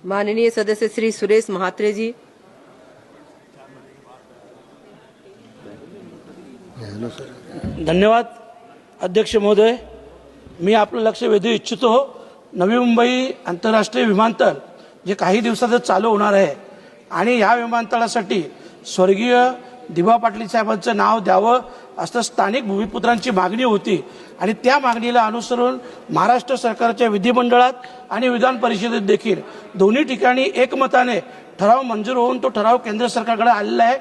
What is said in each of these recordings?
माननीय सदस्य श्री सुरेश महात्रे जी। धन्यवाद अध्यक्ष महोदय। मी आपलं लक्ष वेधू इच्छितो। नवी मुंबई आंतरराष्ट्रीय विमानतळ जे काही दिवसातच चालू होणार आहे आणि या विमानतळासाठी स्वर्गीय दिबा पाटील साहेबांचं नाव द्यावं असं स्थानिक भूमिपुत्रांची मागणी होती आणि त्या मागणीला अनुसरून महाराष्ट्र सरकारच्या विधिमंडळात आणि विधान परिषदेत देखील दोन्ही ठिकाणी एकमताने ठराव मंजूर होऊन तो ठराव केंद्र सरकारकडे आलेला आहे।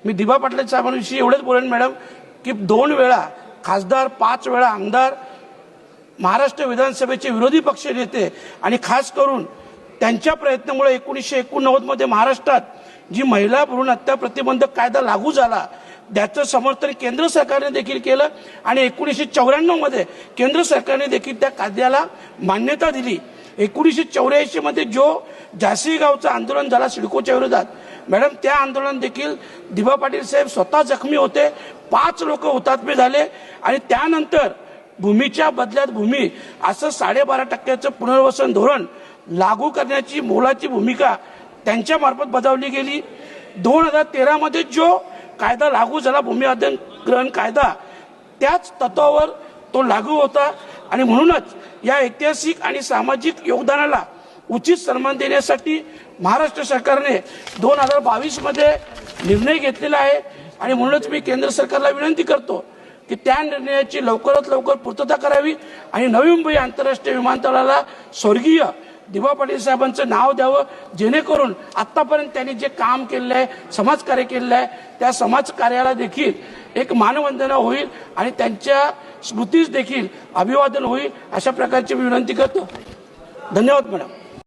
मी दिबा पाटील साहेबांविषयी एवढंच बोलेन मॅडम की 2 वेळा खासदार, 5 वेळा आमदार, महाराष्ट्र विधानसभेचे विरोधी पक्ष नेते आणि खास करून त्यांच्या प्रयत्नामुळे 1989 मध्ये महाराष्ट्रात जी महिला भ्रूण हत्या प्रतिबंधक कायदा लागू झाला त्याचं समर्थन केंद्र सरकारने देखील केलं आणि 1994 मध्ये केंद्र सरकारने देखील त्या कायद्याला मान्यता दिली। 1984 मध्ये जो झाशी गावचं आंदोलन झाला सिडकोच्या विरोधात मॅडम, त्या आंदोलन देखील दिबा पाटील साहेब स्वतः जखमी होते, 5 लोक हुतात्मे झाले आणि त्यानंतर भूमीच्या बदल्यात भूमी असं 12.5% पुनर्वसन धोरण लागू करण्याची मोलाची भूमिका त्यांच्या मार्फत बजावली गेली। 2013 मध्ये जो कायदा लागू झाला भूमी अधिग्रहण कायदा त्याच तत्वावर तो लागू होता आणि म्हणूनच या ऐतिहासिक आणि सामाजिक योगदानाला उचित सन्मान देण्यासाठी महाराष्ट्र सरकारने 2022 मध्ये निर्णय घेतलेला आहे आणि म्हणूनच मी केंद्र सरकारला विनंती करतो की त्या निर्णयाची लवकरात लवकर पूर्तता करावी आणि नवी मुंबई आंतरराष्ट्रीय विमानतळाला स्वर्गीय दिबा पाटील साहेबांचं नाव द्यावं, जेणेकरून आतापर्यंत त्यांनी जे काम केलेलं आहे, समाजकार्य केलेलं आहे, त्या समाजकार्याला देखील एक मानवंदना होईल आणि त्यांच्या स्मृतीस देखील अभिवादन होईल अशा प्रकारची विनंती करतो। धन्यवाद मॅडम।